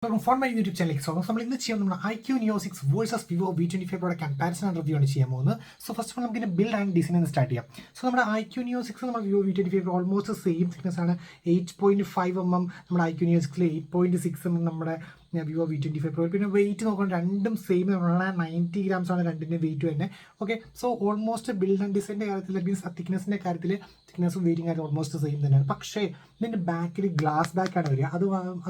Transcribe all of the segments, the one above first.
Phone my YouTube ചാനലിലേക്ക് സ്വാഗതം. നമ്മൾ ഇന്ന് ചെയ്യാൻ നമ്മുടെ Iqoo Neo 6 versus Vivo V25 പ്രോയുടെ കമ്പാരിസൺ ആൻഡ് റിവ്യൂ ആണ് ചെയ്യാൻ പോകുന്നത്. സോ ഫസ്റ്റ് ഓഫ് ഓൾ നമുക്ക് ബിൽഡ് ആൻഡ് ഡിസൈൻ എന്ന് സ്റ്റാർട്ട് ചെയ്യാം. സോ നമ്മുടെ Iqoo Neo 6 നമ്മുടെ Vivo V25 almost same thickness ആണ്. 8.5 mm നമ്മുടെ Iqoo Neo 6 8.6 mm നമ്മുടെ Vivo V25 Pro. പിന്നെ വെയിറ്റ് നോക്കുകയാണെങ്കിൽ രണ്ടും സെയിം 90 grams ആണ് രണ്ടിൻ്റെ വെയിറ്റ് തന്നെ. Okay, so almost build and ഡിസൈൻ്റെ കാര്യത്തിൽ മീൻസ് തിക്നെസ്സിൻ്റെ കാര്യത്തിൽ തിക്നെസ്സും വെയിറ്റിംഗ് കാര്യത്തിൽ ഓൾമോസ്റ്റ് സെയിം തന്നെയാണ്. പക്ഷേ ഇതിൻ്റെ ബാക്കിൽ ഗ്ലാസ് ബാക്കാണ് വരിക. അത്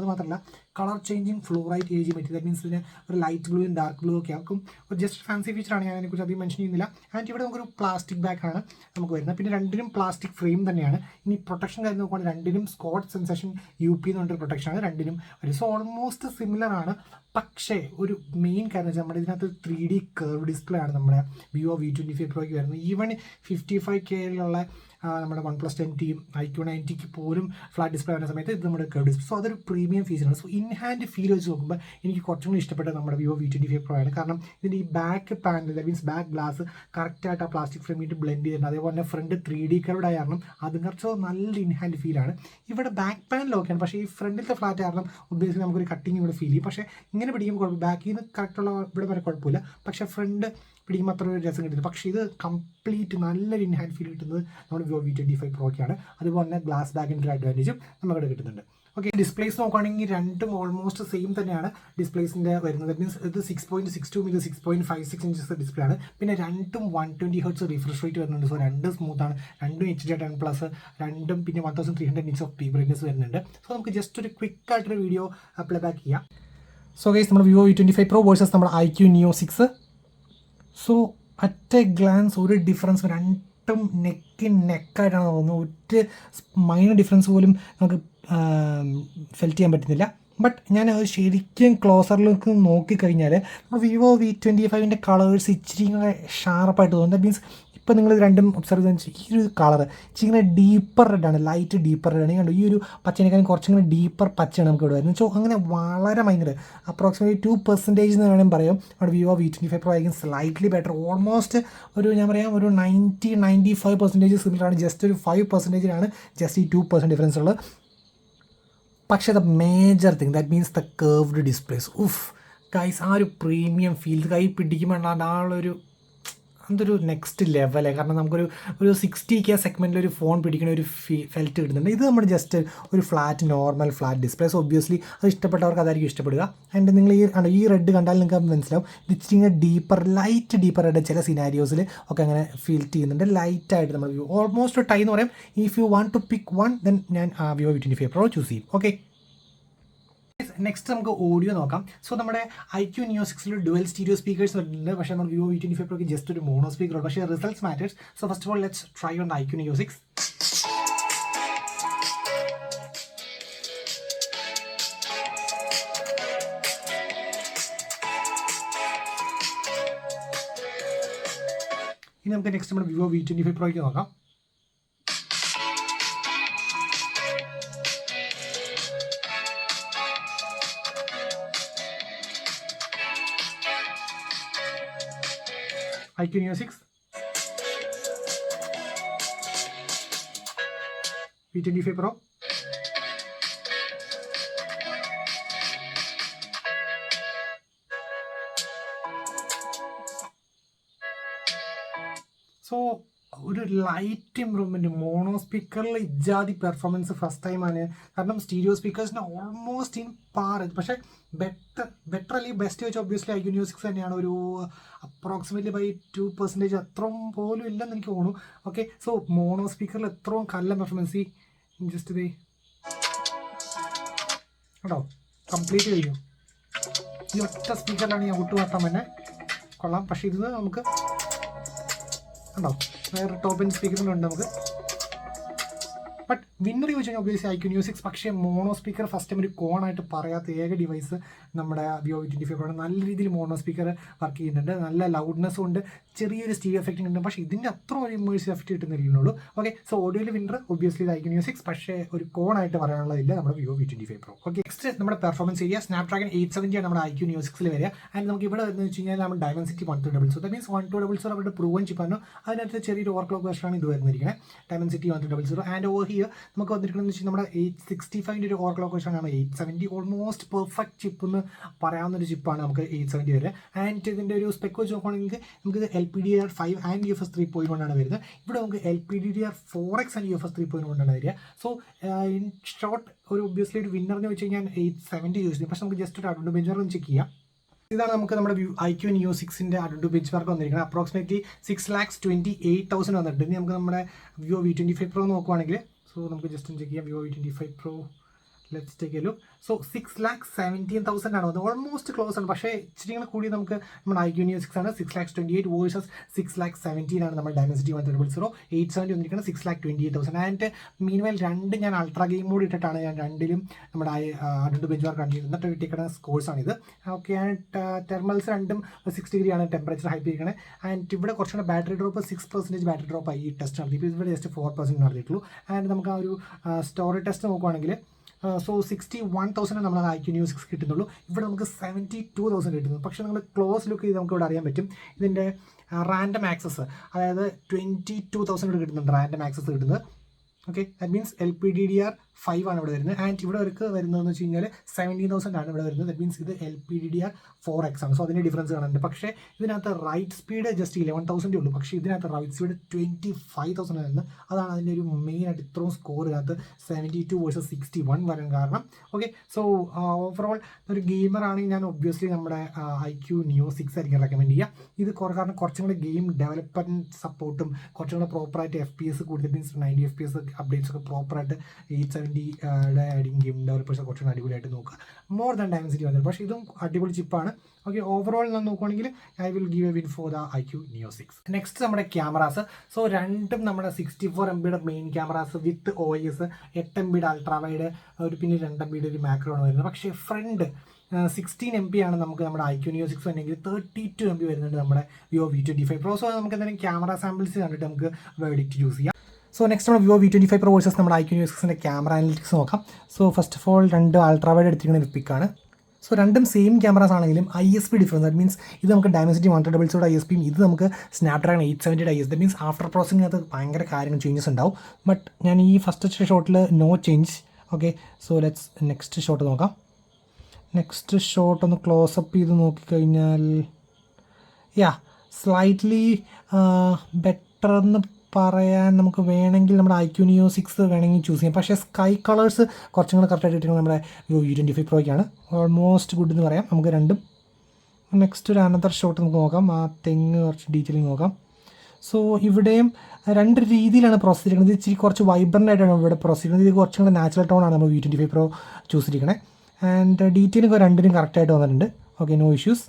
മാത്രമല്ല colour changing fluorite age material means ഇതിന് ഒരു ലൈറ്റ് ബ്ലൂയും ഡാർക്ക് ബ്ലൂ ഒക്കെ ആക്കും. ഒരു ജസ്റ്റ് ഫാൻസി ഫീച്ചറാണ്, ഞാൻ അതിനെക്കുറിച്ച് അധികം മെൻഷൻ ചെയ്യുന്നില്ല. ആൻഡ് ഇവിടെ നമുക്കൊരു പ്ലാസ്റ്റിക് ബാക്കാണ് നമുക്ക് വരുന്നത്. പിന്നെ രണ്ടിനും പ്ലാസ്റ്റിക് ഫ്രെയിം തന്നെയാണ്. ഇനി പ്രൊട്ടക്ഷൻ കാര്യം നോക്കുകയാണെങ്കിൽ രണ്ടിനും സ്കോട്ട് സെൻസേഷൻ UP എന്ന് പറഞ്ഞൊരു പ്രൊട്ടക്ഷനാണ് രണ്ടിനും വരും. സോ ഓൾമോസ്റ്റ് സിമിലർ ആണ്. പക്ഷേ ഒരു മെയിൻ കാര്യം വെച്ചാൽ നമ്മുടെ ഇതിനകത്ത് 3D കർവ് ഡിസ്പ്ലേ ആണ് നമ്മുടെ Vivo V25 Proയ്ക്ക് വരുന്നത്. ഈവൻ 55K നമ്മുടെ OnePlus 10Tയും Iqoo 90ക്ക് പോലും ഫ്ലാറ്റ് ഡിസ്പ്ലേ വരുന്ന സമയത്ത് ഇത് നമ്മുടെ കർവ് ഡിസ്പ്ലേ. സോ അതൊരു പ്രീമിയം ഫീച്ചറാണ്. സോ ഇൻ ഹാൻഡ് ഫീൽ വെച്ച് നോക്കുമ്പോൾ എനിക്ക് കുറച്ചും കൂടി ഇഷ്ടപ്പെട്ടത് നമ്മുടെ Vivo V25 Pro ആണ്. കാരണം ഇതിൻ്റെ ഈ back panel means back glass കറക്റ്റായിട്ട് ആ പ്ലാസ്റ്റിക് ഫ്രെയിമിട്ട് ബ്ലെൻഡ് ചെയ്തിട്ടുണ്ട്. അതേപോലെ തന്നെ ഫ്രണ്ട് 3D കർവ്ഡ് ആയ കാരണം അത് കുറച്ച് നല്ല ഇൻ ഹാൻഡ് ഫീലാണ്. ഇവിടെ ബാക്ക് പാനൽ ഓക്കെയാണ്, പക്ഷേ ഈ ഫ്രണ്ടിലത്തെ ഫ്ലാറ്റ് കാരണം ഉദ്ദേശിച്ച് നമുക്കൊരു കട്ടിങ് ഇവിടെ ഫീൽ ചെയ്യും. പക്ഷേ ഇങ്ങനെ പിടിക്കുമ്പോൾ കുഴപ്പം, ബാക്കിൽ നിന്ന് കറക്റ്റുള്ള ഇവിടെ വരെ കുഴപ്പമില്ല. പക്ഷേ ഫ്രണ്ട് പിടിക്കുമ്പോൾ അത്ര ഒരു രസം കിട്ടുന്നത്. പക്ഷേ ഇത് കംപ്ലീറ്റ് നല്ലൊരു ഇൻ ഹാൻഡ് ഫീൽ കിട്ടുന്നത് നമ്മുടെ Vivo V25 Proയ്ക്കാണ്. അതുപോലെ തന്നെ ഗ്ലാസ് ബാക്കിൻ്റെ ഒരു അഡ്വാൻറ്റേജും നമുക്കിവിടെ കിട്ടുന്നുണ്ട്. ഓക്കെ, ഡിസ്പ്ലേസ് നോക്കുകയാണെങ്കിൽ രണ്ടും ഓൾമോസ്റ്റ് സെയിം തന്നെയാണ് ഡിസ്പ്ലേസിൻ്റെ വരുന്നത്. മീൻസ് ഇത് 6.62 ഇത് 6.56 ഇഞ്ചസ് ഡിസ്പ്ലേ ആണ്. പിന്നെ രണ്ടും 120 Hz റിഫ്രഷ് റേറ്റ് വരുന്നുണ്ട്. സോ രണ്ടും സ്മൂത്താണ്. രണ്ടും HDR10+, രണ്ടും പിന്നെ 1300 nits ഓഫ് പീക്ക് ബ്രൈറ്റ്നസ് വരുന്നുണ്ട്. സോ നമുക്ക് ജസ്റ്റ് ഒരു ക്വിക്ക് ആയിട്ടൊരു വീഡിയോ പ്ലേ ബാക്ക് ചെയ്യാം. സോ ഗൈസ്, നമ്മുടെ Vivo V25 Pro വേഴ്സസ് നമ്മുടെ Iqoo Neo 6. So at a glance ഒരു ഡിഫറൻസ് രണ്ടും നെക്കായിട്ടാണ് തോന്നുന്നത്. ഒരു മൈനർ ഡിഫറൻസ് പോലും നമുക്ക് ഫെൽറ്റ് ചെയ്യാൻ പറ്റുന്നില്ല. ബട്ട് ഞാൻ ശരിക്കും ക്ലോസറിലേക്ക് നോക്കിക്കഴിഞ്ഞാൽ Vivo V25ൻ്റെ കളേഴ്സ് ഇച്ചിരി ഷാർപ്പായിട്ട് തോന്നുന്നത്. മീൻസ് ഇപ്പോൾ നിങ്ങൾ രണ്ടും ഒബ്സർവ് ചെയ്താൽ ഈ ഒരു കളർ ഇച്ചിരി ഡീപ്പർ റെഡാണ്, ലൈറ്റ് ഡീപ്പർ റെഡാണ്. കണ്ടു ഈ ഒരു പച്ചനേക്കാളും കുറച്ചും ഡീപ്പർ പച്ചയാണ് നമുക്ക് ഇവിടെ വരുന്നത്. സോ അങ്ങനെ വളരെ മൈനർ അപ്രോക്സിമേറ്റ്ലി 2% എന്ന് വേണമെങ്കിൽ പറയാം. അവിടെ Vivo V25 Pro ആയിരിക്കും സ്ലൈറ്റ്ലി ബെറ്റർ. ഓൾമോസ്റ്റ് ഒരു ഞാൻ പറയാം ഒരു 90-95% സിമിലറാണ്. ജസ്റ്റ് ഒരു 5%-നാണ് ജസ്റ്റ് ഈ 2% ഡിഫറൻസ് ഉള്ളത്. പക്ഷേ the major thing that means the curved displays. Guys, ആ ഒരു പ്രീമിയം ഫീൽ കൈ പിടിക്കുമ്പോൾ ആളൊരു അതൊരു നെക്സ്റ്റ് ലെവലേ. കാരണം നമുക്കൊരു 60K സെഗ്മെൻറ്റിൽ ഒരു ഫോൺ പിടിക്കുന്ന ഒരു ഫെൽറ്റ് കിട്ടുന്നുണ്ട്. ഇത് നമ്മൾ ജസ്റ്റ് ഒരു normal flat display. So obviously അത് ഇഷ്ടപ്പെട്ടവർക്ക് അതായിരിക്കും ഇഷ്ടപ്പെടുക. ആൻഡ് നിങ്ങൾ ഈ റെഡ് കണ്ടാൽ നിങ്ങൾക്ക് മനസ്സിലാവും ഇത് ഇച്ചിരി ലൈറ്റ് ഡീപ്പർ റെഡ് ചില സിനാരിയോസിൽ ഒക്കെ അങ്ങനെ ഫീൽ ചെയ്യുന്നുണ്ട്. ലൈറ്റായിട്ട് നമ്മൾ ഓൾമോസ്റ്റ് ടൈ എന്ന് പറയും. If you want to pick one then ഞാൻ Vivo V25 Pro ചൂസ് ചെയ്യും. ഓക്കെ, നെക്സ്റ്റ് നമുക്ക് ഓഡിയോ നോക്കാം. സോ നമ്മുടെ Iqoo Neo 6 dual stereo speakers വരുന്നുണ്ട്. പക്ഷേ നമ്മൾ Vivo V25 Proയ്ക്ക് ജസ്റ്റ് ഒരു മോണോ സ്പീക്കർ ഉണ്ട്. പക്ഷേ results matters. So first of all let's try on Iqoo Neo 6. ഇനി നമുക്ക് നെക്സ്റ്റ് നമ്മുടെ Vivo V25 Proയ്ക്ക് നോക്കാം. Iqoo Neo 6, V25 Pro. So ഒരു ലൈറ്റ് ഇമ്പ്രൂവ്മെൻറ്റ്. മോണോ സ്പീക്കറിൽ ഇജാതി പെർഫോമൻസ് ഫസ്റ്റ് ടൈമാണ്. കാരണം സ്റ്റീരിയോ സ്പീക്കേഴ്സിന് ഓൾമോസ്റ്റ് ഇൻ പാർ. പക്ഷേ ബെറ്റർ അല്ലെങ്കിൽ ബെസ്റ്റ് വെച്ച് ഒബ്വിയസ്ലി Iqoo Neo 6 തന്നെയാണ്. ഒരു അപ്രോക്സിമേറ്റ്ലി ബൈ 2% അത്രയും പോലും ഇല്ലെന്ന് എനിക്ക് തോന്നുന്നു. ഓക്കെ, സോ മോണോ സ്പീക്കറിൽ എത്രയും കല്ല പെർഫോമൻസ്. ജസ്റ്റ് ഇതേ കേട്ടോ, കംപ്ലീറ്റ് കഴിഞ്ഞു. ഈ ഒറ്റ സ്പീക്കറിലാണ് ഞാൻ വിട്ടുമാറ്റാൻ തന്നെ കൊള്ളാം. പക്ഷേ ഇത് നമുക്ക് ഉണ്ടോ വേറെ ടോപ്പ് എൻഡ് സ്പീക്കറിലുണ്ട് നമുക്ക്. ബട്ട് വിന്നർ ചോദിച്ചു കഴിഞ്ഞാൽ ഒബ്വിയസ്ലി Iqoo Neo 6. പക്ഷേ മോണോ സ്പീക്കർ ഫസ്റ്റ് ടൈം ഒരു കോണായിട്ട് പറയാത്ത ഏക ഡിവൈസ് നമ്മുടെ Vivo V25 Pro. നല്ല രീതിയിൽ മോണോ സ്പീക്കർ വർക്ക് ചെയ്യുന്നുണ്ട്. നല്ല ലൗഡ്നെസ്സും ഉണ്ട്, ചെറിയൊരു സ്റ്റീരിയോ എഫക്റ്റ് ഉണ്ട്. പക്ഷേ ഇതിൻ്റെ അത്ര ഒരു ഇമേഴ്സീവ് എഫക്റ്റ് കിട്ടുന്നില്ലുള്ളൂ. ഓക്കെ, സോ ഓഡിയോയിൽ വിന്നർ ഒബ്വിയസ്ലി Iqoo Neo 6. പക്ഷേ ഒരു കോണായിട്ട് പറയാനുള്ളതില്ല നമ്മുടെ Vivo V25 Pro. Okay, next നമ്മുടെ പെർഫോമൻസ് ഏരിയ Snapdragon 870 ആണ് നമ്മുടെ Iqoo Neo 6 വരിക. ആൻഡ് നമുക്ക് ഇവിടെ എന്ന് വെച്ച് കഴിഞ്ഞാൽ നമ്മൾ Dimensity 1200. ദാറ്റ് മീൻസ് 1200 അവരുടെ പ്രൂവൻ ചിപ്പാണ്. അതിനകത്ത് ചെറിയൊരു ഓവർക്ലോക്ക് വെർഷനാണ് ഇത് വരുന്നിരിക്കുന്നത്. Dimensity 1200. ആൻഡ് ഓവർ ഹിയർ നമുക്ക് വന്നിരിക്കുന്നത് വെച്ചാൽ നമ്മുടെ 865 ഒരു ഓവർ ക്ലോക്ക് വെച്ചാണ് 870 ഓൾമോസ്റ്റ് പെർഫെക്റ്റ് ചിപ്പ് എന്ന് പറയാവുന്നൊരു ചിപ്പാണ് നമുക്ക് 870 വരെ. ആൻഡ് ഇതിൻ്റെ ഒരു സ്പെക്ക് വെച്ച് നോക്കുകയാണെങ്കിൽ നമുക്ക് LPDDR5 ആൻഡ് UFS 3.1 ആണ് വരുന്നത്. ഇവിടെ നമുക്ക് LPDDR4X ആൻഡ് UFS 3.1 ആണ് വരിക. സോ ഇൻ ഷോർട്ട് ഒരു ഒബ്വിയസ്ലി ഒരു വിന്നറിന് വെച്ച് കഴിഞ്ഞാൽ 870 യൂസ് ചെയ്യും. പക്ഷേ നമുക്ക് ജസ്റ്റ് ഒരു അഡ്വാൻറ്റേജ് ബെഞ്ച് ചെക്ക് ചെയ്യാം. ഇതാണ് നമുക്ക് നമ്മുടെ iQOO Neo 6ന്റെ അഡ്വാൻറ്റേജ് ബെഞ്ച് മാർക്ക് വന്നിരിക്കുന്നത്. അപ്രോക്സിമേറ്റ്ലി 6,28,000 വന്നിട്ടുണ്ട്. ഇനി നമുക്ക് നമ്മുടെ Vivo V25 Pro നോക്കുവാണെങ്കിൽ സോ നമുക്ക് ജസ്റ്റ് ചെക്ക് ചെയ്യാം. Vivo V25 Pro let's take a look. So 6,17,000 ആണ് വന്നത്. ഓൾമോസ്റ്റ് ക്ലോസ് ആണ്. പക്ഷേ ഇച്ചിരി കൂടി നമുക്ക് നമ്മുടെ iQOO Neo 6 ആണ് 6,28,000 വേഴ്സസ് 6,17,000 ആണ് നമ്മുടെ Dimensity 130 870 വന്നിരിക്കുന്നത് 6,28,000. ആൻഡ് മീൻവൈൽ രണ്ട് ഞാൻ അൾട്രാ ഗെയിം മോഡ് ഇട്ടിട്ടാണ് ഞാൻ രണ്ടിലും നമ്മുടെ അഡ്വാൻറ്റേജ് ബെഞ്ച് മാർക്ക് കണ്ടിരുന്നത്. എന്നിട്ട് കിട്ടിയിരിക്കുന്ന സ്കോഴ്സാണിത്. ഓക്കെ. ആൻഡ് തെർമൽസ് രണ്ടും 6 ഡിഗ്രിയാണ് ടെമ്പറേച്ചർ ഹൈപ്പ് ചെയ്തിരിക്കുന്നത്. ആൻഡ് ഇവിടെ കുറച്ചുകൂടെ ബാറ്ററി ഡ്രോപ്പ് 6% ബാറ്ററി ഡ്രോപ്പ് ആയി ഈ ടെസ്റ്റ് നടത്തി. ഇപ്പോൾ ഇവിടെ ജസ്റ്റ് 4% നടത്തിയിട്ടുള്ളൂ. ആൻഡ് നമുക്ക് ആ ഒരു സ്റ്റോറേജ് ടെസ്റ്റ് നോക്കുവാണെങ്കിൽ സോ 61,000 നമ്മൾ iQOO Neo 6 കിട്ടുന്നുള്ളൂ. ഇവിടെ നമുക്ക് 72,000 കിട്ടുന്നു. പക്ഷേ നമ്മൾ ക്ലോസ് ലുക്ക് ചെയ്ത് നമുക്ക് ഇവിടെ അറിയാൻ പറ്റും ഇതിൻ്റെ റാൻഡം ആക്സസ്, അതായത് 22,000 കിട്ടുന്നുണ്ട് റാൻഡം ആക്സസ് കിട്ടുന്നത്. ഓക്കെ, ദാറ്റ് മീൻസ് LPDDR5 ആണ് ഇവിടെ വരുന്നത്. ആൻഡ് ഇവിടെ അവർക്ക് വരുന്നതെന്ന് വെച്ച് കഴിഞ്ഞാൽ 17,000 ആണ് ഇവിടെ വരുന്നത്. ദാറ്റ് മീൻസ് ഇത് LPDDR4X ആണ്. സോ അതിൻ്റെ ഡിഫറൻസ് കാണുന്നുണ്ട്. പക്ഷേ ഇതിനകത്ത് റൈറ്റ് സ്പീഡ് ജസ്റ്റ് 11,000 ഉള്ളൂ. പക്ഷേ ഇതിനകത്ത് റൈറ്റ് സ്പീഡ് 25,000 ആയിരുന്നു. അതാണ് അതിൻ്റെ ഒരു മെയിനായിട്ട് ഇത്രയും സ്കോർ ഇതിനകത്ത് 72 വേഴ്സസ് 61 വരാൻ കാരണം. ഓക്കെ, സോ ഓവറോൾ ഒരു ഗെയിമർ ആണെങ്കിൽ ഞാൻ ഒബ്വിയസ്ലി നമ്മുടെ iQOO Neo 6 ആയിരിക്കും റെക്കമെൻഡ് ചെയ്യുക. ഇത് കാരണം കുറച്ചും കൂടെ ഗെയിം ഡെവലപ്മെൻറ്റ് സപ്പോർട്ടും കുറച്ചും കൂടെ പ്രോപ്പറായിട്ട് FPS കൂടുതൽ മീൻസ് 90 FPS അപ്ഡേറ്റ്സ് ഒക്കെ പ്രോപ്പറായിട്ട് 870 ആയിരിക്കും ഗെയിം ഡെവലപ്പേഴ്സ് കുറച്ചുകൂടെ അടിപൊളിയായിട്ട് നോക്കുക. മോർ ദാൻ Dimensity വന്നത്. പക്ഷേ ഇതും അടിപൊളി ചിപ്പാണ്. ഓക്കെ, ഓവറോൾ ഞാൻ നോക്കുകയാണെങ്കിൽ I will give A win for the iQOO Neo 6. Next നമ്മുടെ ക്യാമറാസ്. സോ രണ്ടും നമ്മുടെ 64 MB മെയിൻ ക്യാമറാസ് വിത്ത് OIS, 8 MB അൾട്രാ വൈഡ്, പിന്നെ 2 MB ഒരു മാക്രോ ആണ് വരുന്നത്. പക്ഷേ ഫ്രണ്ട് 16 MB ആണ് നമുക്ക് നമ്മുടെ iQOO Neo 6 അല്ലെങ്കിൽ 32 MB വരുന്നുണ്ട് നമ്മുടെ Vivo V25 Pro. സോ നമുക്ക് എന്തെങ്കിലും ക്യാമറ സാമ്പിൾസ് കണ്ടിട്ട് നമുക്ക് വേർഡിക്റ്റ് ചൂസ് ചെയ്യാം. സോ നെക്സ്റ്റ് നമ്മുടെ Vivo V25 Pro വേഴ്സസ് നമ്മുടെ iQOO Neo 6ൻ്റെ ക്യാമറ അനലിറ്റിക്സ് നോക്കാം. സോ ഫസ്റ്റ് ഓഫ് ഓൾ രണ്ട് അൾട്രാ വൈഡ് എടുത്തിരിക്കുന്ന ഒരു പിക്കാണ്. സോ രണ്ടും സെയിം ക്യാമറാസ് ആണെങ്കിലും ISP ഡിഫറൻസ്. ദാറ്റ് മീൻസ് ഇത് നമുക്ക് Dimensity 130 ISPയും ഇത് നമുക്ക് Snapdragon 870 IS. That means after പ്രോസസ്സിങ്ങിനകത്ത് ഭയങ്കര കാര്യങ്ങൾ ചേഞ്ചസ് ഉണ്ടാവും. ബട്ട് ഞാൻ ഈ ഫസ്റ്റ് ഷോട്ടിൽ no change. Okay, so let's next shot നോക്കാം. നെക്സ്റ്റ് ഷോട്ട് ഒന്ന് ക്ലോസപ്പ് ചെയ്ത് നോക്കിക്കഴിഞ്ഞാൽ സ്ലൈറ്റ്ലി ബെറ്റർ എന്ന് പറയാൻ നമുക്ക് വേണമെങ്കിൽ നമ്മുടെ iQOO Neo 6 വേണമെങ്കിൽ ചൂസ് ചെയ്യാം. പക്ഷേ സ്കൈ കളേഴ്സ് കുറച്ചും കൂടെ കറക്റ്റായിട്ട് കിട്ടുന്നത് നമ്മുടെ Vivo V25 Proയ്ക്കാണ്. ഓൾമോസ്റ്റ് ഗുഡ് എന്ന് പറയാം നമുക്ക് രണ്ടും. നെക്സ്റ്റ് ഒരു അനദർ ഷോട്ട് നമുക്ക് നോക്കാം. ആ തെങ്ങ് കുറച്ച് ഡീറ്റെയിലിംഗ് നോക്കാം. സോ ഇവിടെയും രണ്ട് രീതിയിലാണ് പ്രോസസ് ചെയ്തിരിക്കുന്നത്. ഇച്ചിരി കുറച്ച് വൈബ്രൻ്റ് ആയിട്ടാണ് ഇവിടെ പ്രോസസ് ചെയ്യുന്നത്. ഇത് കുറച്ചും കൂടെ നാച്ചുറൽ ടോണാണ് നമ്മൾ V25 Pro ചൂസ് ചെയ്തിരിക്കുന്നത്. ആൻഡ് ഡീറ്റെയിലിംഗ് രണ്ടിനും കറക്റ്റായിട്ട് വന്നിട്ടുണ്ട്. Okay, no issues.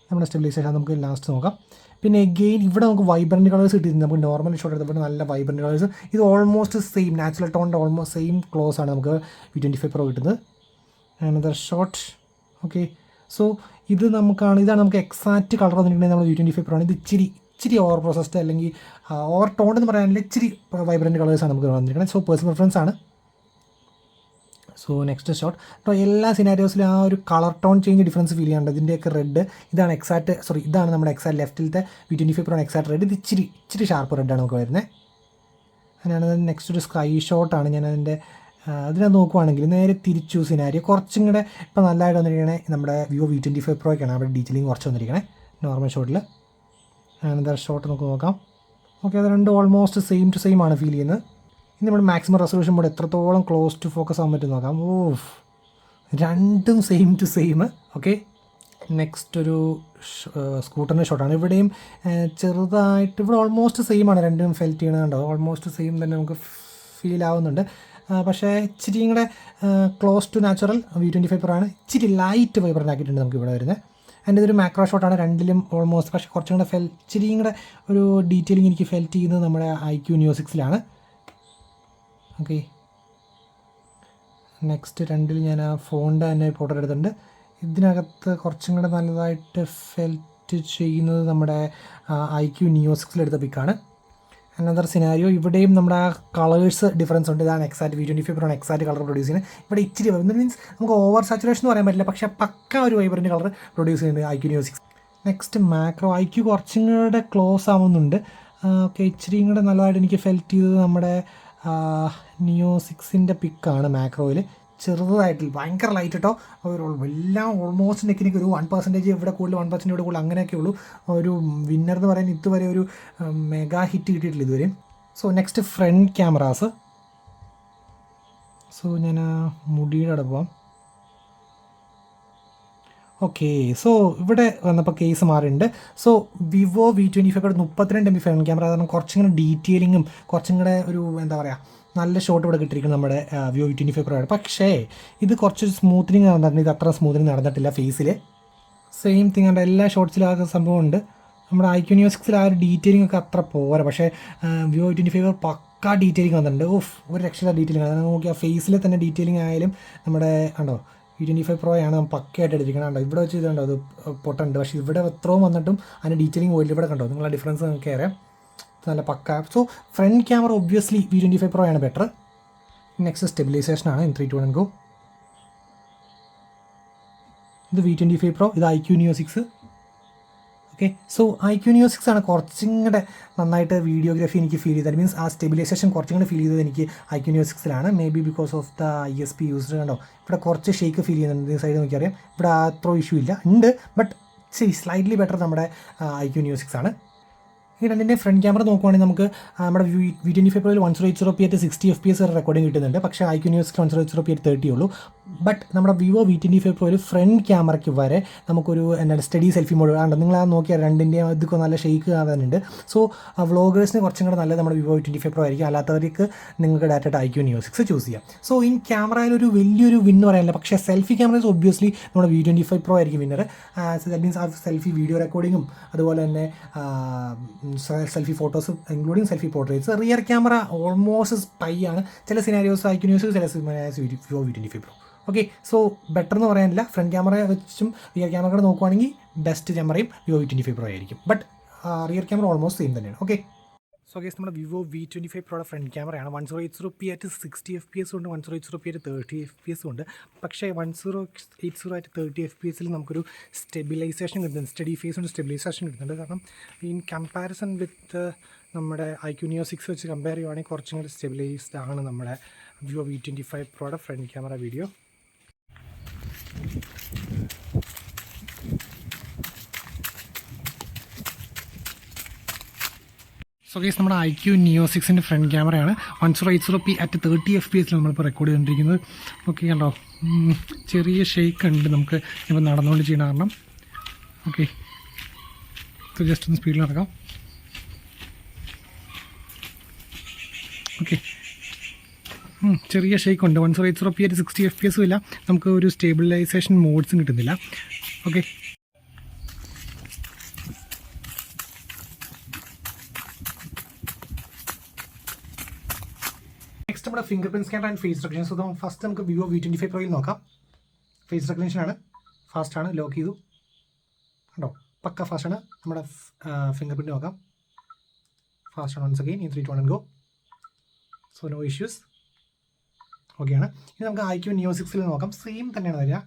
നമ്മുടെ സ്റ്റെബിലൈസേഷൻ നമുക്ക് ലാസ്റ്റ് നോക്കാം. പിന്നെ എഗെയിൻ ഇവിടെ നമുക്ക് വൈബ്രൻറ്റ് കളേഴ്സ് കിട്ടിയിട്ടുണ്ട്. നമുക്ക് നോർമൽ ഷോട്ട് എടുത്തപ്പോൾ നല്ല വൈബ്രൻറ്റ് കളേഴ്സ്. ഇത് ഓൾമോസ്റ്റ് സെയിം നാച്ചുറൽ ടോണിൻ്റെ ഓൾമോസ്റ്റ് സെയിം ക്ലോസ് ആണ് നമുക്ക് V25 Pro കിട്ടുന്നത്. Another shot. ഓക്കെ, സോ ഇതാണ് നമുക്ക് എക്സാക്റ്റ് കളർ വന്നിട്ടുണ്ടെങ്കിൽ നമ്മൾ V25 Pro ആണ്. ഇത് ഇച്ചിരി ഓവർ പ്രോസസ്ഡ് അല്ലെങ്കിൽ ഓവർ ടോൺ എന്ന് പറയാനില്ല, ഇച്ചിരി വൈബ്രൻറ്റ് കളേഴ്സാണ് നമുക്ക് വന്നിരിക്കുന്നത്. സോ പേഴ്സണൽ പ്രിഫറൻസ് ആണ്. So next shot. അപ്പോൾ എല്ലാ സിനാരിയോസിലും ആ ഒരു colour tone change difference feel ചെയ്യാനുണ്ട്. ഇതിൻ്റെയൊക്കെ റെഡ് ഇതാണ് നമ്മുടെ എക്സാക്ട് ലെഫ്റ്റിലത്തെ V25 Pro എക്സാക്ട് റെഡ്. ഇത് ഇച്ചിരി ഷാർപ്പ് റെഡാണ് നമുക്ക് വരുന്നത്. അതിനാണ് നെക്സ്റ്റ് ഒരു സ്കൈ ഷോട്ടാണ്. ഞാൻ അതിനെ നോക്കുവാണെങ്കിൽ നേരെ തിരിച്ചു സിനാരിയോ കുറച്ചും കൂടെ ഇപ്പോൾ നല്ലതായിട്ട് വന്നിരിക്കണേ നമ്മുടെ Vivo V25 Proയ്ക്കാണ്. അവിടെ ഡീറ്റെയിലിംഗ് കുറച്ച് വന്നിരിക്കണേ നോർമൽ ഷോട്ടിൽ. അനദർ ഷോട്ട് നമുക്ക് നോക്കാം. ഓക്കെ, അത് രണ്ടും ഓൾമോസ്റ്റ് സെയിം ടു സെയിം ആണ് ഫീൽ ചെയ്യുന്നത്. ഇനി നമ്മൾ മാക്സിമം റെസൊല്യൂഷൻ മോഡ് എത്രത്തോളം ക്ലോസ് ടു ഫോക്കസ് ആകാൻ പറ്റും നോക്കാം. രണ്ടും same to same. Okay, next ഒരു സ്കൂട്ടറിൻ്റെ ഷോട്ടാണ്. ഇവിടെയും ചെറുതായിട്ട് ഇവിടെ ഓൾമോസ്റ്റ് സെയിം ആണ്. രണ്ടും ഫെൽറ്റ് ചെയ്യണതുണ്ടോ ഓൾമോസ്റ്റ് സെയിം തന്നെ നമുക്ക് ഫീൽ ആവുന്നുണ്ട്. പക്ഷേ ഇച്ചിരിയും കൂടെ close to natural V25 Pro ആണ്. ഇച്ചിരി ലൈറ്റ് വൈബ്രൻ്റ് ആക്കിയിട്ടുണ്ട് നമുക്ക് ഇവിടെ വരുന്നത്. ആൻഡ് ഇതൊരു മാക്രോ ഷോട്ടാണ്. രണ്ടിലും ഓൾമോസ്റ്റ് പക്ഷേ കുറച്ചും കൂടെ ഇച്ചിരിയും കൂടെ ഒരു ഡീറ്റെയിലിംഗ് എനിക്ക് ഫെൽറ്റ് ചെയ്യുന്നത് നമ്മുടെ iQOO Neo 6ലാണ്. ഓക്കെ, നെക്സ്റ്റ് രണ്ടിൽ ഞാൻ ആ ഫോണിൻ്റെ തന്നെ ഫോട്ടോ എടുത്തിട്ടുണ്ട്. ഇതിനകത്ത് കുറച്ചും കൂടെ നല്ലതായിട്ട് ഫെൽറ്റ് ചെയ്യുന്നത് നമ്മുടെ iQOO Neo 6 പിക്കാണ്. Another scenario. ഇവിടെയും നമ്മുടെ ആ കളേഴ്സ് ഡിഫറൻസ് ഉണ്ട്. ഇതാണ് exact V25 Pro exact colour produce ചെയ്യുന്നത്. ഇവിടെ ഇച്ചിരി മീൻസ് നമുക്ക് ഓവർ സാച്ചുറേഷൻ എന്ന് പറയാൻ പറ്റില്ല, പക്ഷേ പക്ക ഒരു വൈബ്രൻ്റ് കളർ പ്രൊഡ്യൂസ് ചെയ്യുന്നത് iQOO Neo 6. Next macro. iQOO കുറച്ചും കൂടെ ക്ലോസ് ആവുന്നുണ്ട്. ഓക്കെ, ഇച്ചിരിയും കൂടെ നല്ലതായിട്ട് എനിക്ക് ഫെൽറ്റ് ചെയ്തത് നമ്മുടെ നിയോ 6ൻ്റെ പിക്കാണ് മാക്രോയിൽ. ചെറുതായിട്ട് ഭയങ്കര ലൈറ്റ് കേട്ടോ. എല്ലാം ഓൾമോസ്റ്റ് നെക്കിനൊക്കെ ഒരു 1% ഇവിടെ കൂടുതൽ 1% ഇവിടെ കൂടുതൽ അങ്ങനെയൊക്കെ ഉള്ളൂ. ഒരു വിന്നർ എന്ന് പറയാൻ ഇതുവരെ ഒരു മെഗാ ഹിറ്റ് കിട്ടിയിട്ടില്ല ഇതുവരെ. So next front cameras. സോ ഞാൻ മുടിയുടെ അവിടെ പോവാം. ഓക്കെ, സോ ഇവിടെ വന്നപ്പോൾ കേസ് മാറിയിട്ടുണ്ട്. So Vivo V25 32 MP front camera കാരണം കുറച്ചും കൂടെ ഡീറ്റെയിലിങ്ങും കുറച്ചും കൂടെ ഒരു എന്താ പറയുക നല്ല ഷോട്ട് ഇവിടെ കിട്ടിയിരിക്കും നമ്മുടെ വിവോ V25 Pro. പക്ഷേ ഇത് കുറച്ച് സ്മൂത്തനിങ് നടന്നിട്ടുണ്ട്. ഇത് അത്ര സ്മൂത്തനിങ് നടന്നിട്ടില്ല ഫേസിൽ. സെയിം തിങ് ഉണ്ട്, എല്ലാ ഷോട്ട്സിലും ആ സംഭവം ഉണ്ട്. നമ്മുടെ Iqoo Neo 6 ആ ഒരു ഡീറ്റെയിലിംഗ് ഒക്കെ അത്ര പോരാ. പക്ഷേ വിവോ V25 പക്കാ ഡീറ്റെയിലിംഗ് വന്നിട്ടുണ്ട്. ഒരു രക്ഷ ഡീറ്റെയിലിംഗ് ആണ്. നോക്കി ആ ഫേസിൽ തന്നെ ഡീറ്റെയിലിംഗ് ആയാലും നമ്മുടെ കണ്ടോ V25 Pro ആണ് പക്കയായിട്ട് എടുത്തിരിക്കണം. കണ്ടോ ഇവിടെ വെച്ച് ഇതുണ്ടോ അത് പൊട്ടുണ്ട്. പക്ഷേ ഇവിടെ എത്രയും വന്നിട്ടും അതിൻ്റെ ഡീറ്റെയിലിംഗ് പോയില്ല. ഇവിടെ കണ്ടോ നിങ്ങളെ ഡിഫറൻസ് നിങ്ങൾക്ക് അറിയാം. നല്ല പക്ക. So front camera obviously V25 Pro ആണ് ബെറ്റർ. നെക്സ്റ്റ് സ്റ്റെബിലൈസേഷനാണ് in 3 2 1 go. ഇത് V25 Pro, ഇത് Iqoo Neo 6. Okay, so Iqoo Neo 6 ആണ് കുറച്ചും കൂടെ നന്നായിട്ട് വീഡിയോഗ്രാഫി എനിക്ക് ഫീൽ ചെയ്തത്. മീൻസ് ആ സ്റ്റെബിലൈസേഷൻ കുറച്ചും കൂടെ ഫീൽ ചെയ്തത് എനിക്ക് Iqoo Neo 6 may be because of the ISP used. കണ്ടോ ഇവിടെ കുറച്ച് ഷേക്ക് ഫീൽ ചെയ്യുന്നുണ്ട്. ഈ സൈഡ് നോക്കിയറിയാം. ഇവിടെ അത്ര ഇഷ്യൂ ഇല്ല, ഉണ്ട്, ബട്ട് സ്ലൈറ്റ്ലി ബെറ്റർ നമ്മുടെ Iqoo Neo 6 ആണ്. ഈ രണ്ടിൻ്റെ ഫ്രണ്ട് ക്യാമറ നോക്കുവാണെങ്കിൽ നമുക്ക് നമ്മുടെ V25 Proയിൽ 1080p at 60 FPS recording കിട്ടുന്നുണ്ട്. പക്ഷേ Iqoo Neo 6 1080p at 30 ഉള്ളൂ. ബട്ട് നമ്മുടെ വിവോ V25 Proയിൽ ഫ്രണ്ട് ക്യാമറയ്ക്ക് വരെ നമുക്കൊരു എന്താണ് സ്റ്റഡി സെൽഫി മോഡ് ആണ്. നിങ്ങൾ ആ നോക്കിയാൽ രണ്ടിൻ്റെ ഇതൊക്കെ നല്ല ഷെയ്ക്ക് ആവാനുണ്ട്. സോ വ്ളോഗേഴ്സിന് കുറച്ചും കൂടെ നല്ലത് നമ്മുടെ വിവോ V25 Pro ആയിരിക്കും. അല്ലാത്തവർക്ക് നിങ്ങൾക്ക് ഡയറക്റ്റ് Iqoo Neo 6 ചൂസ് ചെയ്യാം. സോ ഈ ക്യാമറയിലൊരു വലിയൊരു വിൻ എന്ന് പറയാനില്ല. പക്ഷേ സെൽഫി ക്യാമറസ് ഒബ്വിയസ്ലി നമ്മുടെ V25 Pro ആയിരിക്കും വിന്നർ. ദാറ്റ് മീൻസ് ആ സെൽഫി വീഡിയോ റെക്കോർഡിങ്ങും അതുപോലെ തന്നെ selfie photos including selfie portraits. Rear camera almost spy ആണ്. ചില സിനാരിയോസ് Iqoo Neo 6, ചില scenarios Vivo V25 Pro. Okay, so better എന്ന് പറയാനില്ല. ഫ്രണ്ട് ക്യാമറ വെച്ചും റിയർ ക്യാമറ നോക്കുവാണെങ്കിൽ ബെസ്റ്റ് ക്യാമറയും വിവോ V25 Pro ആയിരിക്കും. But rear camera almost same തന്നെയാണ്. ഓക്കെ, സോ ഗൈസ് നമ്മുടെ വിവോ V25 Proയുടെ ഫ്രണ്ട് ക്യാമറയാണ്. 1080p at 60 FPS ഉണ്ട്, 1080p at 30 FPS ഉണ്ട്. പക്ഷേ 1080 at 30 FPS നമുക്കൊരു സ്റ്റെബിലൈസേഷൻ കിട്ടുന്നുണ്ട്. സ്റ്റഡി ഫേസ് കൊണ്ട് സ്റ്റെബിലൈസേഷൻ കിട്ടുന്നുണ്ട്. കാരണം ഇൻ കമ്പാരിസൺ വിത്ത് നമ്മുടെ Iqoo Neo 6 വെച്ച് കമ്പയർ ചെയ്യുവാണെങ്കിൽ കുറച്ചും കൂടി സ്റ്റെബിലൈസ്ഡ് ആണ് നമ്മുടെ വിവോ V25 Proയുടെ front camera video. So guys നമ്മുടെ Iqoo Neo 6ൻ്റെ ഫ്രണ്ട് ക്യാമറയാണ്. 1080p at 30 FPS നമ്മളിപ്പോൾ റെക്കോർഡ് ചെയ്തുകൊണ്ടിരിക്കുന്നത്. ഓക്കെ, കണ്ടോ ചെറിയ ഷെയ്ക്ക് ഉണ്ട് നമുക്ക് ഇപ്പോൾ നടന്നുകൊണ്ട് ചെയ്യുന്ന കാരണം. ഓക്കെ, സോ ജസ്റ്റ് ഒന്ന് സ്പീഡിൽ നടക്കാം. ഓക്കെ, ചെറിയ ഷെയ്ക്ക് ഉണ്ട്. 1080p at 60 FPS ഇല്ല. നമുക്ക് ഒരു സ്റ്റേബിലൈസേഷൻ മോഡ്സും കിട്ടുന്നില്ല. ഓക്കെ, നെക്സ്റ്റ് നമ്മുടെ fingerprint scanner and face recognition. So first നമുക്ക് വിവോ V25 Proയിൽ നോക്കാം. ഫേസ് റെക്കഗ്നിഷൻ ആണ്, ഫാസ്റ്റാണ്. ലോക്ക് ചെയ്തു, കണ്ടോ പക്ക ഫാസ്റ്റാണ്. നമ്മുടെ ഫിംഗർ പ്രിന്റ് നോക്കാം, ഫാസ്റ്റാണ്. Once again in 3 2 1 go. So no issues. ഓക്കെയാണ്. ഇനി നമുക്ക് Iqoo Neo 6ൽ നോക്കാം. സെയിം തന്നെയാണ് വരിക.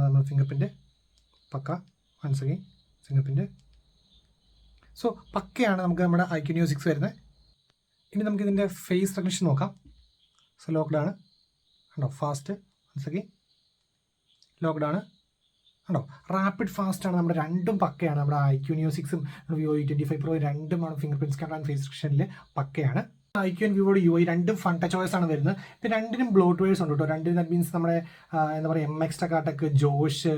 നമ്മുടെ ഫിംഗർ പ്രിന്റ് പക്ക. Once again fingerprint. So പക്കയാണ് നമുക്ക് നമ്മുടെ Iqoo Neo 6 വരുന്നത്. ഇനി നമുക്ക് ഇതിൻ്റെ ഫേസ് റെക്കഗ്നിഷൻ നോക്കാം. സോ ലോക്ക്ഡാണ്, കണ്ടോ ഫാസ്റ്റ്. വൺസ് അഗെയിൻ ലോക്ക്ഡാണ്, കണ്ടോ റാപ്പിഡ് ഫാസ്റ്റാണ്. നമ്മുടെ രണ്ടും പക്കയാണ്. നമ്മുടെ Iqoo Neo 6ഉം വിവോ V25 Pro രണ്ടും fingerprint scanner and face റെക്കഗ്നിഷനിൽ പക്കയാണ്. Iqoo ആൻഡ് വിവോയുടെ UI രണ്ടും ഫൺ ടച്ച് OS ആണ് വരുന്നത്. ഇപ്പം രണ്ടിനും ബ്ലോട്ട്വെയർസ് ഉണ്ട് കേട്ടോ. രണ്ടിനും ദാറ്റ് മീൻസ് നമ്മുടെ എന്താ പറയുക MX ടക്കാട്ടക്ക്, ജോഷ്,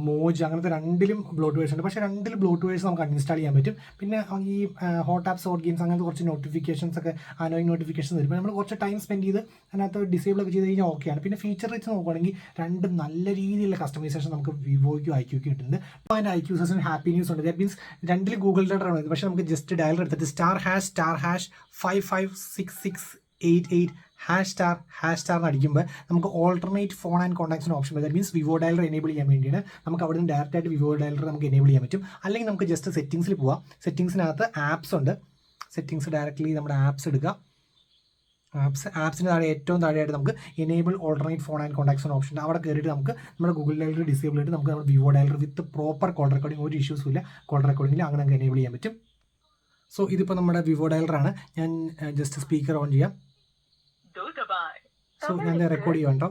മോജ് അങ്ങനത്തെ രണ്ടിലും ബ്ലോട്ട്വെയർസ് ഉണ്ട്. പക്ഷേ രണ്ടിലും ബ്ലോട്ട്വെയർസ് നമുക്ക് അൺഇൻസ്റ്റാൾ ചെയ്യാൻ പറ്റും. പിന്നെ ഈ ഹോട്ട് ആപ്സ്, ഹോട്ട് ഗെയിംസ് അങ്ങനത്തെ കുറച്ച് നോട്ടിഫിക്കേഷൻസ് ഒക്കെ അനോയിങ് നോട്ടിഫിക്കേഷൻസ് വരും. നമ്മൾ കുറച്ച് ടൈം സ്പെൻഡ് ചെയ്ത് അതിനകത്ത് ഡിസേബിൾ ഒക്കെ ചെയ്ത് കഴിഞ്ഞാൽ ഓക്കെയാണ്. പിന്നെ ഫീച്ചർ വെച്ച് നോക്കുകയാണെങ്കിൽ രണ്ടും നല്ല രീതിയിലുള്ള കസ്റ്റമൈസേഷൻ നമുക്ക് വിവോയ്ക്കും Iqooയ്ക്കും കിട്ടുന്നുണ്ട്. അപ്പോൾ അതിൻ്റെ Iqoo സെഷൻ ഹാപ്പി ന്യൂസ് ഉണ്ട്. ദാറ്റ് മീൻസ് രണ്ടിൽ ഗൂഗിൾ ലെറ്റർ ആണ്. പക്ഷേ നമുക്ക് ജസ്റ്റ് ഡയലർ എടുത്തിട്ട് *#** 556688 ## അടിക്കുമ്പോൾ നമുക്ക് ഓൾട്ടർനേറ്റ് ഫോൺ ആൻഡ് കോൺടാക്ട്സിന് ഓപ്ഷൻ വരും. That means Vivo dialer enable ചെയ്യാൻ വേണ്ടിയാണ്. നമുക്ക് അവിടെ നിന്ന് ഡയറക്റ്റ് ആയിട്ട് വിവോ ഡയലർ നമുക്ക് എനേബിൾ ചെയ്യാൻ പറ്റും. അല്ലെങ്കിൽ നമുക്ക് ജസ്റ്റ് സെറ്റിംഗ്സിൽ പോവാം. സെറ്റിംഗ്സിനകത്ത് ആപ്സ് ഉണ്ട്. സെറ്റിംഗ്സ് ഡയറക്റ്റ്ലി നമ്മുടെ ആപ്സ് എടുക്കുക. ആപ്സിന് താഴെ ഏറ്റവും താഴെയായിട്ട് നമുക്ക് enable alternate phone and contacts option ഉണ്ട്. അവിടെ കയറിയിട്ട് നമുക്ക് നമ്മുടെ ഗൂഗിൾ ഡയലർ ഡിസേബിൾ ആയിട്ട് നമുക്ക് നമ്മുടെ Vivo dialer with proper call recording ഒരു ഇഷ്യൂസും ഇല്ല. കോൾ റെക്കോർഡിംഗിൽ അങ്ങനെ നമുക്ക് എനേബിൾ ചെയ്യാൻ പറ്റും. സോ ഇതിപ്പോൾ നമ്മുടെ വിവോ ഡയലറാണ്. ഞാൻ ജസ്റ്റ് സ്പീക്കർ ഓൺ ചെയ്യാം. സോ ഞാൻ റെക്കോർഡ് ചെയ്യാം കേട്ടോ.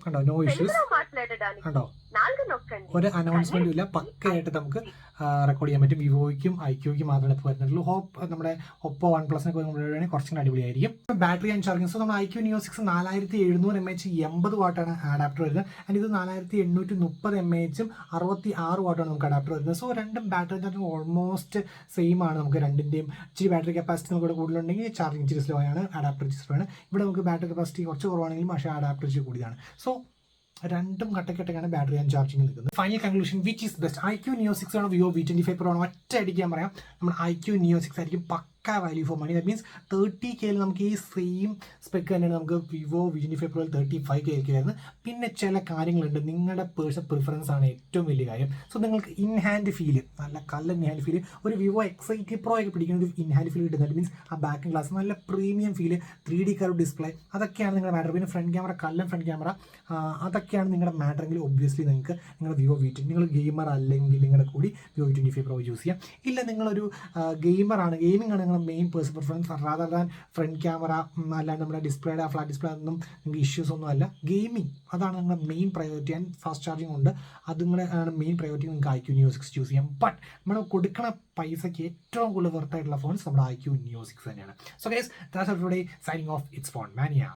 കണ്ടോ, നോ ഇഷ്യൂസ്. കണ്ടോ, ഒരു അനൗൺസ്മെന്റും ഇല്ല. പക്കയായിട്ട് നമുക്ക് റെക്കോർഡ് ചെയ്യാൻ പറ്റും. വിവോയ്ക്കും ഐക്യൂയ്ക്കും മാത്രമേ ഇപ്പോൾ വരുന്നുള്ളൂ. ഹോപ്പ് നമ്മുടെ ഒപ്പോ വൺ പ്ലസിനൊക്കെ വരുമ്പോഴാണെങ്കിൽ കുറച്ചും അടിപൊളിയായിരിക്കും. Battery and charging. സോ നമ്മുടെ ഐക്യൂ നിയോ 6 4700 mAh 80 വാട്ടാണ് അഡാപ്റ്റർ വരുന്നത്. ആൻഡ് ഇത് 4830 mAh 66 വാട്ടാണ് നമുക്ക് അഡാപ്റ്റർ വരുന്നത്. സോ രണ്ടും ബാറ്ററി ചാർജിങ് ഓൾമോസ്റ്റ് സെയിം ആണ്. നമുക്ക് രണ്ടിൻ്റെയും ഇച്ചിരി ബാറ്ററി കപ്പാസിറ്റി നമുക്ക് കൂടുതലുണ്ടെങ്കിൽ ചാർജിങ് ഇച്ചിരി സ്ലോ ആണ്, അഡാപ്റ്റർ ഇച്ചിരി സ്ലോ ആണ്. ഇവിടെ നമുക്ക് ബാറ്ററി കപ്പാസിറ്റി കുറച്ച് കുറവാണെങ്കിലും പക്ഷേ അഡാപ്റ്റർ ഇച്ചിരി കൂടിയതാണ്. സോ രണ്ടും കട്ടക്കെട്ടൊക്കെയാണ് ബാറ്ററി ആൻഡ് ചാർജിങ് നിൽക്കുന്നത്. Final conclusion, which is best, iQOO Neo 6 ആണോ വിവോ V25 Pro ആണോ? ഒറ്റ അടിക്കാൻ പറയാം, നമ്മൾ ഐക്യൂ നിയോ 6 ആയിരിക്കും പക്ക value for money. That means 30K നമുക്ക് ഈ സെയിം സ്പെക്ക് തന്നെയാണ് നമുക്ക് വിവോ V25 Pro 35K ആയിരുന്നു. പിന്നെ ചില കാര്യങ്ങളുണ്ട്, നിങ്ങളുടെ പേഴ്സണൽ പ്രിഫറൻസ് ആണ് ഏറ്റവും വലിയ കാര്യം. സോ നിങ്ങൾക്ക് ഇൻ ഹാൻഡ് ഫീല്, നല്ല കല്ലൻ ഇൻ ഹാൻഡ് ഫീല്, ഒരു വിവോ X80 Pro ഒക്കെ പിടിക്കുന്ന ഒരു ഇൻ ഹാൻഡ് ഫീൽ കിട്ടുന്നത്. മീൻസ് ആ ബാക്കിംഗ് ഗ്ലാസ് നല്ല premium feel, 3D curve display, അതൊക്കെയാണ് നിങ്ങളുടെ മാറ്റർ. പിന്നെ front camera, Kallen front camera, അതൊക്കെയാണ് നിങ്ങളുടെ മാറ്ററെങ്കിൽ ഒബ്വിയസ്ലി നിങ്ങൾക്ക് നിങ്ങൾ വിവോ V20, നിങ്ങൾ ഗെയിമർ അല്ലെങ്കിൽ നിങ്ങളുടെ കൂടി വിവോ V25 Pro യൂസ് ചെയ്യാം. ഇല്ല നിങ്ങളൊരു ഗെയിമറാണ്, ഗെയിമിംഗ് ആണ് നിങ്ങളുടെ main personal preference rather than front camera, അല്ലാണ്ട് നമ്മുടെ ഡിസ്പ്ലേയുടെ ഫ്ലാറ്റ് ഡിസ്പ്ലേ ഒന്നും നിങ്ങൾക്ക് ഇഷ്യൂസ് ഒന്നും അല്ല. ഗെയിമിംഗ് അതാണ് നിങ്ങളുടെ main priority. And fast charging ഉണ്ട്, അത് നിങ്ങളുടെ മെയിൻ പ്രയോറിറ്റി. നിങ്ങൾക്ക് ഐക്യൂ നിയോ 6 യൂസ് ചെയ്യാം. ബട്ട് നമ്മൾ കൊടുക്കുന്ന പൈസയ്ക്ക് ഏറ്റവും കൂടുതൽ വെർത്തായിട്ടുള്ള ഫോൺസ് നമ്മുടെ ഐക്യൂ നിയോ 6 തന്നെയാണ്. So guys, that's all today. Signing off, it's phone മാനിയ.